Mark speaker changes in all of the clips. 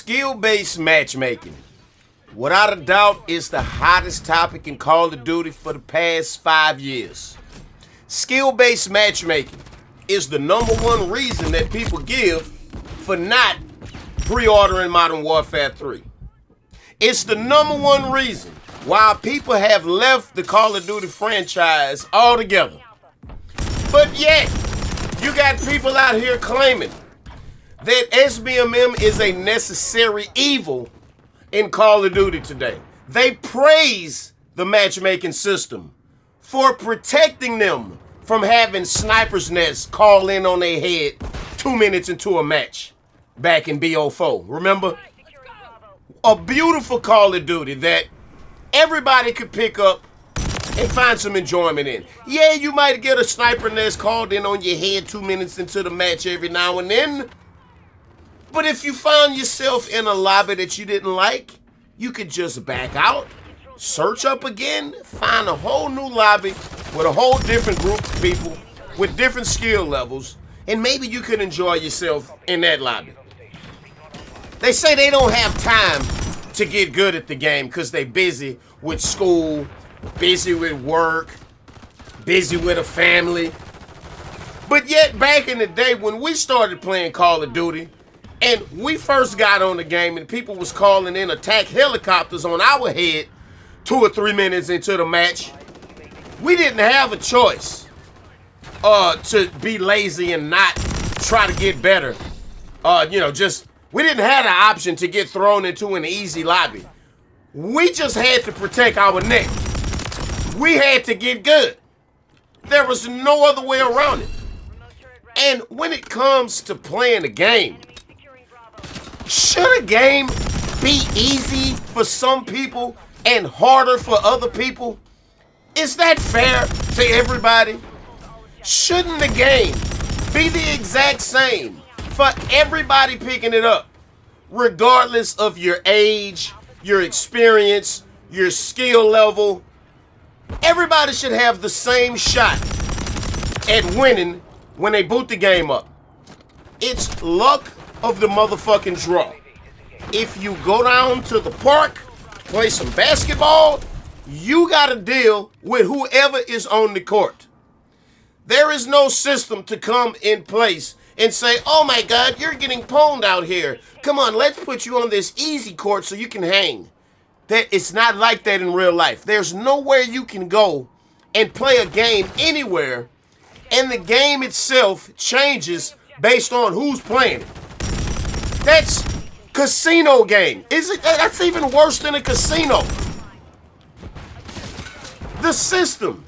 Speaker 1: Skill-based matchmaking, without a doubt, is the hottest topic in Call of Duty for the past 5 years. Skill-based matchmaking is the number one reason that people give for not pre-ordering Modern Warfare 3. It's the number one reason why people have left the Call of Duty franchise altogether. But yet, you got people out here claiming that SBMM is a necessary evil in Call of Duty today. They praise the matchmaking system for protecting them from having sniper's nests call in on their head 2 minutes into a match back in BO4. Remember? A beautiful Call of Duty that everybody could pick up and find some enjoyment in. Yeah, you might get a sniper nest called in on your head 2 minutes into the match every now and then. But if you found yourself in a lobby that you didn't like, you could just back out, search up again, find a whole new lobby with a whole different group of people with different skill levels, and maybe you could enjoy yourself in that lobby. They say they don't have time to get good at the game because they're busy with school, busy with work, busy with a family. But yet, back in the day when we started playing Call of Duty, and we first got on the game and people was calling in attack helicopters on our head 2 or 3 minutes into the match, we didn't have a choice to be lazy and not try to get better. We didn't have the option to get thrown into an easy lobby. We just had to protect our neck. We had to get good. There was no other way around it. And when it comes to playing a game, should a game be easy for some people and harder for other people? Is that fair to everybody? Shouldn't the game be the exact same for everybody picking it up, regardless of your age, your experience, your skill level? Everybody should have the same shot at winning when they boot the game up. It's luck of the motherfucking draw. If you go down to the park, play some basketball, you gotta deal with whoever is on the court. There is no system to come in place and say, oh my God, you're getting pwned out here. Come on, let's put you on this easy court so you can hang. It's not like that in real life. There's nowhere you can go and play a game anywhere, and the game itself changes based on who's playing it. That's casino game. That's even worse than a casino. The system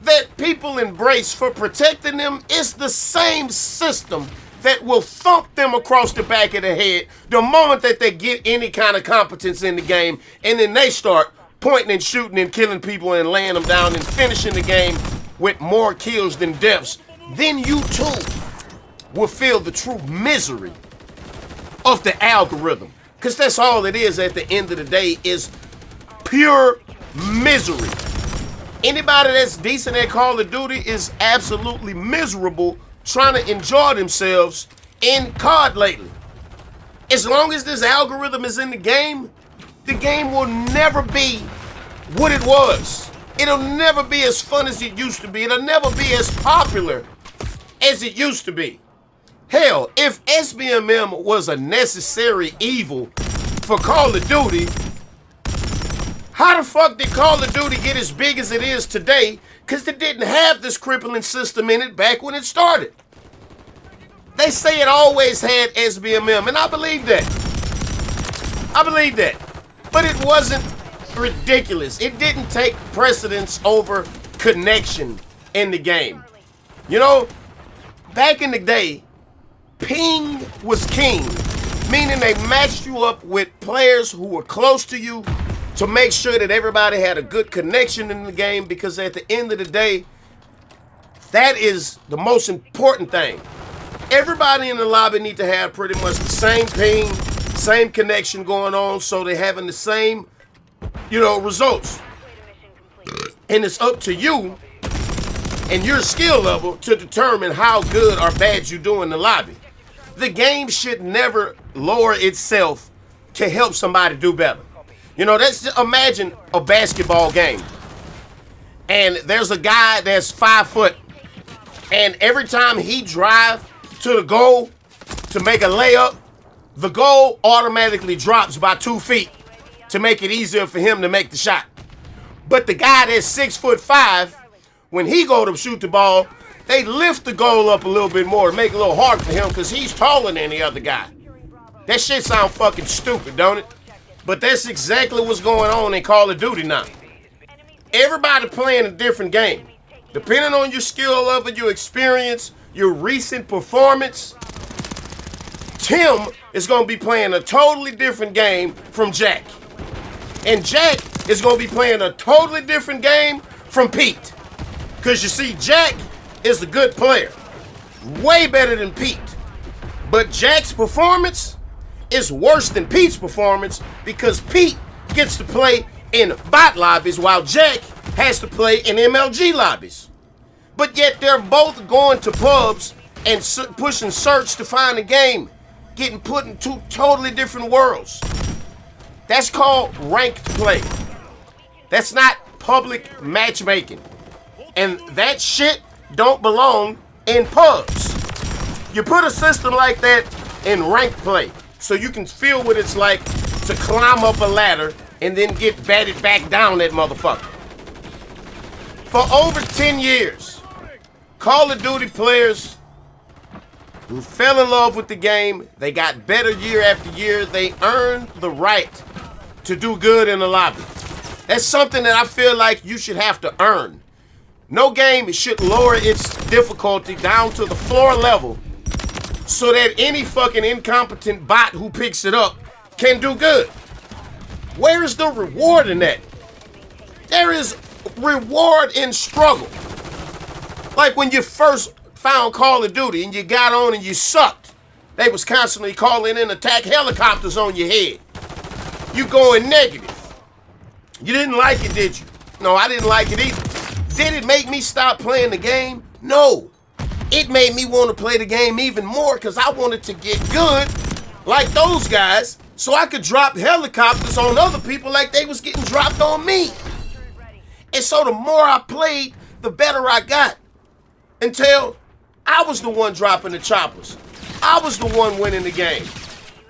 Speaker 1: that people embrace for protecting them is the same system that will thump them across the back of the head the moment that they get any kind of competence in the game, and then they start pointing and shooting and killing people and laying them down and finishing the game with more kills than deaths. Then you too will feel the true misery of the algorithm, because that's all it is at the end of the day, is pure misery. Anybody that's decent at Call of Duty is absolutely miserable trying to enjoy themselves in COD lately. As long as this algorithm is in the game will never be what it was. It'll never be as fun as it used to be. It'll never be as popular as it used to be. Hell, if SBMM was a necessary evil for Call of Duty, how the fuck did Call of Duty get as big as it is today? Because it didn't have this crippling system in it back when it started. They say it always had SBMM, and I believe that. But it wasn't ridiculous. It didn't take precedence over connection in the game. You know, back in the day, ping was king, meaning they matched you up with players who were close to you to make sure that everybody had a good connection in the game, because at the end of the day, that is the most important thing. Everybody in the lobby need to have pretty much the same ping, same connection going on, so they're having the same, results. And it's up to you and your skill level to determine how good or bad you do in the lobby. The game should never lower itself to help somebody do better. You know, let's just imagine a basketball game. And there's a guy that's 5 foot. And every time he drives to the goal to make a layup, the goal automatically drops by 2 feet to make it easier for him to make the shot. But the guy that's 6'5", when he go to shoot the ball, they lift the goal up a little bit more to make it a little harder for him because he's taller than the other guy. That shit sound fucking stupid, don't it? But that's exactly what's going on in Call of Duty now. Everybody playing a different game. Depending on your skill level, your experience, your recent performance, Tim is going to be playing a totally different game from Jack. And Jack is going to be playing a totally different game from Pete. Because you see, Jack is a good player. Way better than Pete. But Jack's performance is worse than Pete's performance because Pete gets to play in bot lobbies while Jack has to play in MLG lobbies. But yet they're both going to pubs and pushing search to find a game, getting put in 2 totally different worlds. That's called ranked play. That's not public matchmaking. And that shit don't belong in pubs. You put a system like that in ranked play so you can feel what it's like to climb up a ladder and then get batted back down that motherfucker. For over 10 years, Call of Duty players who fell in love with the game, they got better year after year, they earned the right to do good in the lobby. That's something that I feel like you should have to earn. No game should lower its difficulty down to the floor level so that any fucking incompetent bot who picks it up can do good. Where is the reward in that? There is reward in struggle. Like when you first found Call of Duty and you got on and you sucked. They was constantly calling in attack helicopters on your head. You going negative. You didn't like it, did you? No, I didn't like it either. Did it make me stop playing the game? No. It made me want to play the game even more because I wanted to get good like those guys so I could drop helicopters on other people like they was getting dropped on me. And so the more I played, the better I got. Until I was the one dropping the choppers. I was the one winning the game.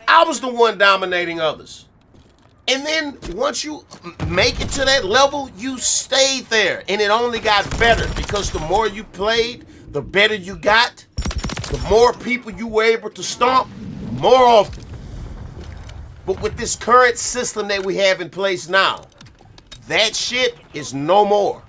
Speaker 1: I was the one dominating others. And then once you make it to that level, you stayed there. And it only got better because the more you played, the better you got. The more people you were able to stomp more often. But with this current system that we have in place now, that shit is no more.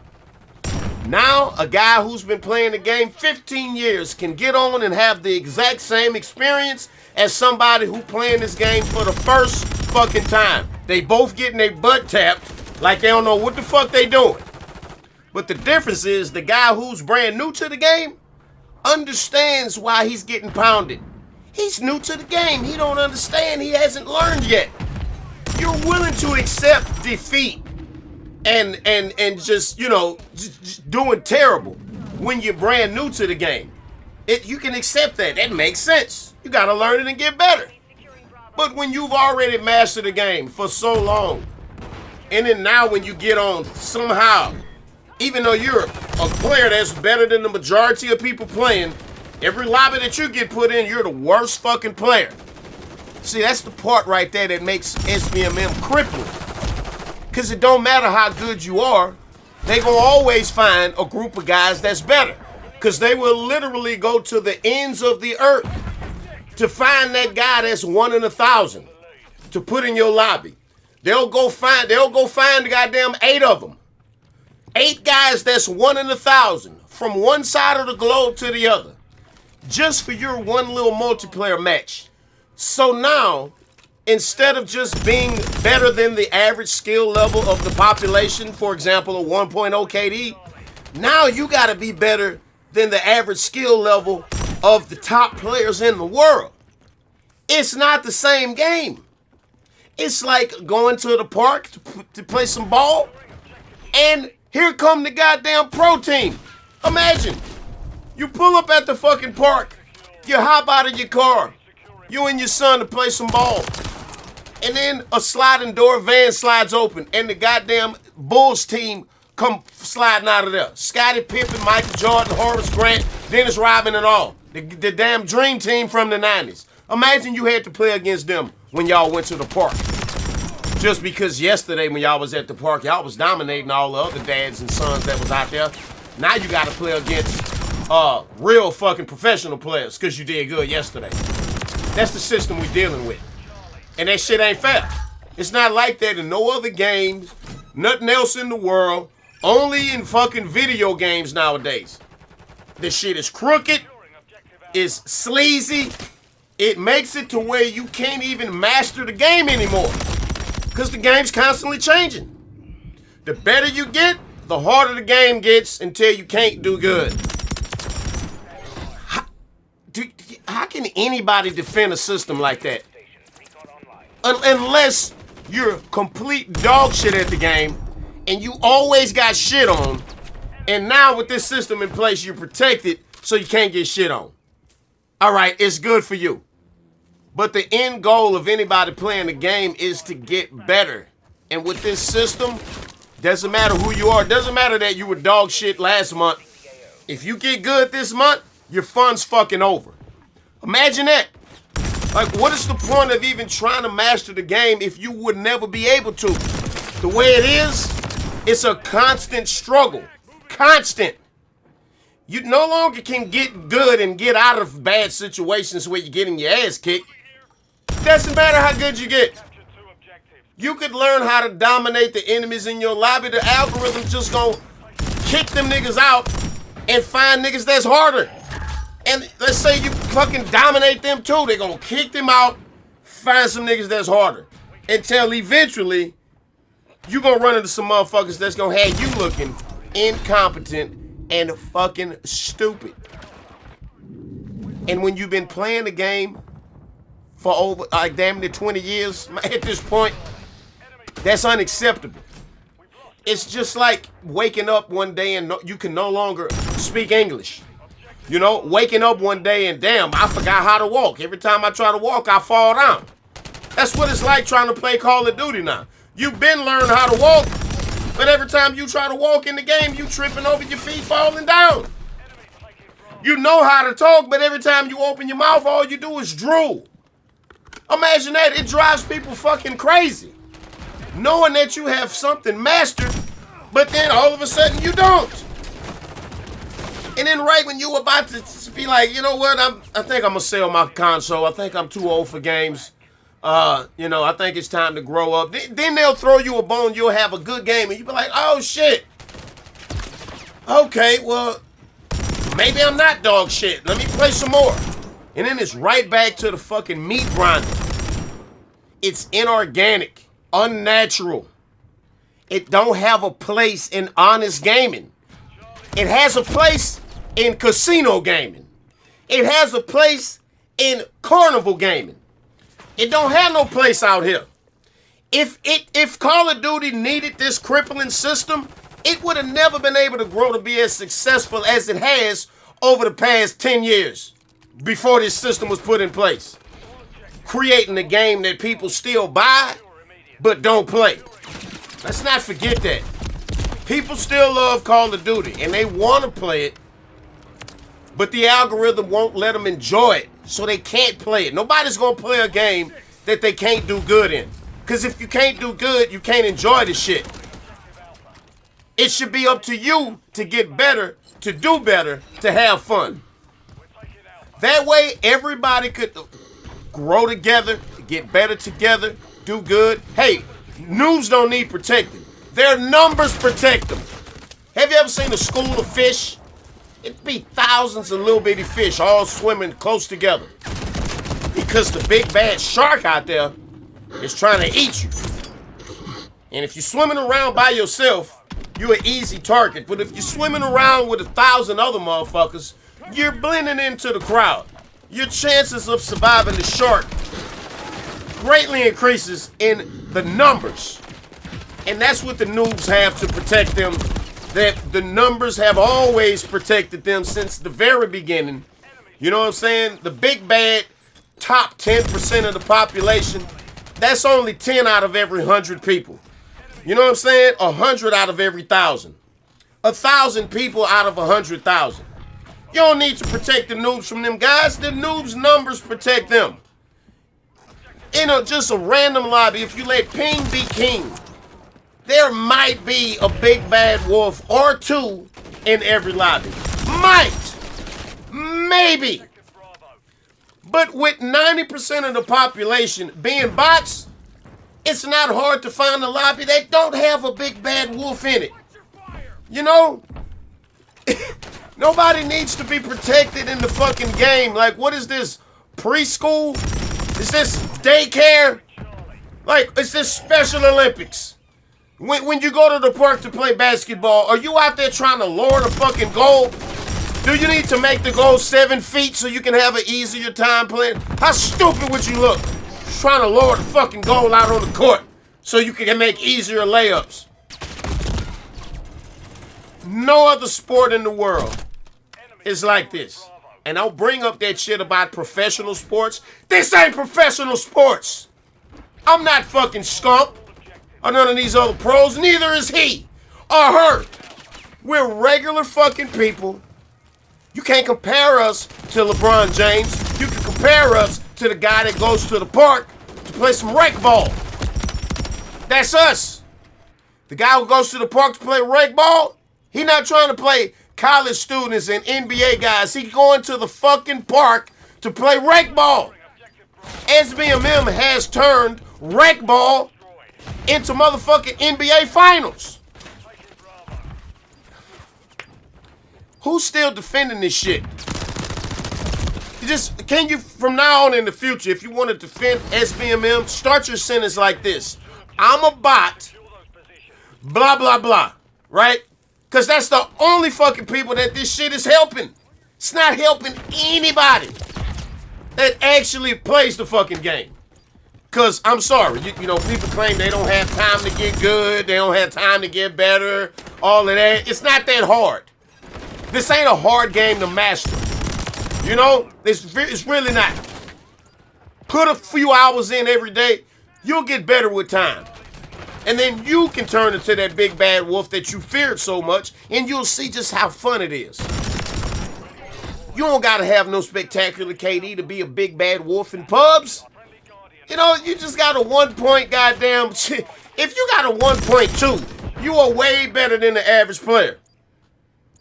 Speaker 1: Now, a guy who's been playing the game 15 years can get on and have the exact same experience as somebody who playing this game for the first fucking time. They both getting their butt tapped like they don't know what the fuck they doing. But the difference is the guy who's brand new to the game understands why he's getting pounded. He's new to the game. He don't understand. He hasn't learned yet. You're willing to accept defeat and just, you know, just doing terrible when you're brand new to the game. You can accept that. That makes sense. You got to learn it and get better. But when you've already mastered the game for so long, and then now when you get on somehow, even though you're a player that's better than the majority of people playing, every lobby that you get put in, you're the worst fucking player. See, that's the part right there that makes SBMM crippling. Because it don't matter how good you are, they gonna always find a group of guys that's better. Because they will literally go to the ends of the earth to find that guy that's 1 in 1,000 to put in your lobby. They'll go find the goddamn 8 of them. 8 guys that's 1 in 1,000 from one side of the globe to the other. Just for your one little multiplayer match. So now, instead of just being better than the average skill level of the population, for example, a 1.0 KD, now you gotta be better than the average skill level of the top players in the world. It's not the same game. It's like going to the park to play some ball, and here come the goddamn pro team. Imagine, you pull up at the fucking park, you hop out of your car, you and your son to play some ball. And then a sliding door van slides open, and the goddamn Bulls team come sliding out of there. Scottie Pippen, Michael Jordan, Horace Grant, Dennis Rodman, and all. The damn dream team from the 90s. Imagine you had to play against them when y'all went to the park. Just because yesterday when y'all was at the park, y'all was dominating all the other dads and sons that was out there. Now you got to play against real fucking professional players because you did good yesterday. That's the system we dealing with. And that shit ain't fair. It's not like that in no other games, nothing else in the world, only in fucking video games nowadays. This shit is crooked, it's sleazy, it makes it to where you can't even master the game anymore because the game's constantly changing. The better you get, the harder the game gets until you can't do good. How can anybody defend a system like that? Unless you're complete dog shit at the game and you always got shit on, and now with this system in place, you're protected so you can't get shit on. All right, it's good for you. But the end goal of anybody playing the game is to get better. And with this system, doesn't matter who you are, doesn't matter that you were dog shit last month. If you get good this month, your fun's fucking over. Imagine that. Like, what is the point of even trying to master the game if you would never be able to? The way it is, it's a constant struggle. Constant. You no longer can get good and get out of bad situations where you're getting your ass kicked. Doesn't matter how good you get. You could learn how to dominate the enemies in your lobby. The algorithm's just gonna kick them niggas out and find niggas that's harder. And let's say you fucking dominate them too. They're gonna kick them out, find some niggas that's harder. Until eventually, you gonna run into some motherfuckers that's gonna have you looking incompetent and fucking stupid. And when you've been playing the game for over, like, damn near 20 years, at this point, that's unacceptable. It's just like waking up one day and you can no longer speak English. You know, waking up one day and damn, I forgot how to walk. Every time I try to walk, I fall down. That's what it's like trying to play Call of Duty now. You've been learning how to walk, but every time you try to walk in the game, you tripping over your feet, falling down. You know how to talk, but every time you open your mouth, all you do is drool. Imagine that. It drives people fucking crazy. Knowing that you have something mastered, but then all of a sudden you don't. And then right when you're about to be like, you know what, I think I'm going to sell my console. I think I'm too old for games. You know, I think it's time to grow up. Then they'll throw you a bone. You'll have a good game. And you'll be like, oh, shit. Okay, well, maybe I'm not dog shit. Let me play some more. And then it's right back to the fucking meat grinder. It's inorganic, unnatural. It don't have a place in honest gaming. It has a place in casino gaming. It has a place in carnival gaming. It don't have no place out here. If Call of Duty needed this crippling system, it would have never been able to grow to be as successful as it has over the past 10 years before this system was put in place. Creating a game that people still buy, but don't play. Let's not forget that. People still love Call of Duty, and they want to play it, but the algorithm won't let them enjoy it, so they can't play it. Nobody's going to play a game that they can't do good in. Because if you can't do good, you can't enjoy the shit. It should be up to you to get better, to do better, to have fun. That way, everybody could grow together, get better together, do good. Hey, noobs don't need protecting. Their numbers protect them. Have you ever seen a school of fish? It'd be thousands of little bitty fish all swimming close together. Because the big bad shark out there is trying to eat you. And if you're swimming around by yourself, you're an easy target. But if you're swimming around with 1,000 other motherfuckers, you're blending into the crowd. Your chances of surviving the shark greatly increases in the numbers. And that's what the noobs have to protect them. That the numbers have always protected them since the very beginning. You know what I'm saying? The big bad top 10% of the population That's only 10 out of every 100 people. You know what I'm saying? 100 out of every 1,000. 1,000 people out of 100,000. You don't need to protect the noobs from them guys. The noobs' numbers protect them. In just a random lobby, if you let ping be king, there might be a big bad wolf or two in every lobby. Might. Maybe. But with 90% of the population being bots, it's not hard to find a lobby that don't have a big bad wolf in it. You know? Nobody needs to be protected in the fucking game. Like, what is this? Preschool? Is this daycare? Like, is this Special Olympics? When you go to the park to play basketball, are you out there trying to lower the fucking goal? Do you need to make the goal 7 feet so you can have an easier time playing? How stupid would you look? Trying to lower the fucking goal out on the court so you can make easier layups. No other sport in the world is like this. And I'll bring up that shit about professional sports. This ain't professional sports. I'm not fucking Skunk or none of these other pros. Neither is he or her. We're regular fucking people. You can't compare us to LeBron James. You can compare us to the guy that goes to the park to play some rec ball. That's us. The guy who goes to the park to play rec ball, he not trying to play college students and NBA guys. He going to the fucking park to play rec ball. SBMM has turned rec ball into motherfucking NBA finals. Who's still defending this shit? Can you, from now on in the future, if you want to defend SBMM, start your sentence like this. I'm a bot, blah, blah, blah, right? Because that's the only fucking people that this shit is helping. It's not helping anybody that actually plays the fucking game. Because, I'm sorry, you know, people claim they don't have time to get good, they don't have time to get better, all of that. It's not that hard. This ain't a hard game to master. You know, it's really not. Put a few hours in every day, you'll get better with time. And then you can turn into that big bad wolf that you feared so much, and you'll see just how fun it is. You don't gotta have no spectacular KD to be a big bad wolf in pubs. You know, you just got a 1 point goddamn. If you got a 1.2, you are way better than the average player.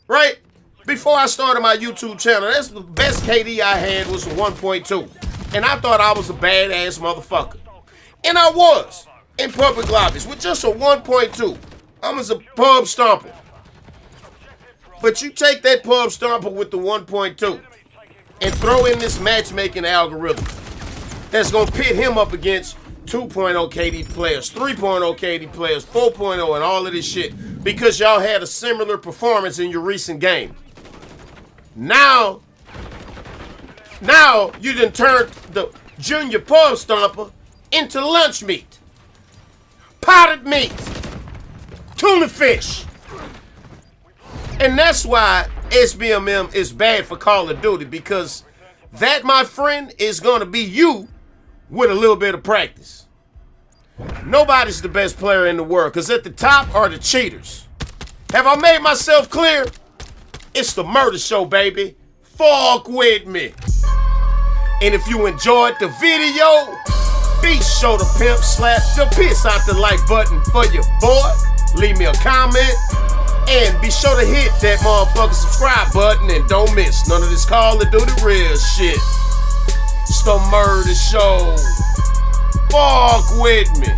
Speaker 1: Right? Before I started my YouTube channel, that's the best KD I had was a 1.2. And I thought I was a badass motherfucker. And I was in public lobbies with just a 1.2. I was a pub stomper. But you take that pub stomper with the 1.2 and throw in this matchmaking algorithm that's going to pit him up against 2.0 KD players, 3.0 KD players, 4.0 and all of this shit because y'all had a similar performance in your recent game. Now you done turned the junior pub stomper into lunch meat, potted meat, tuna fish. And that's why SBMM is bad for Call of Duty, because that, my friend, is going to be you with a little bit of practice. Nobody's the best player in the world, because at the top are the cheaters. Have I made myself clear? It's the Murder Show, baby. Fuck with me. And if you enjoyed the video, be sure to pimp slap the piss out the like button for your boy. Leave me a comment. And be sure to hit that motherfucking subscribe button and don't miss none of this Call of Duty real shit. It's the Murder Show. Fuck with me.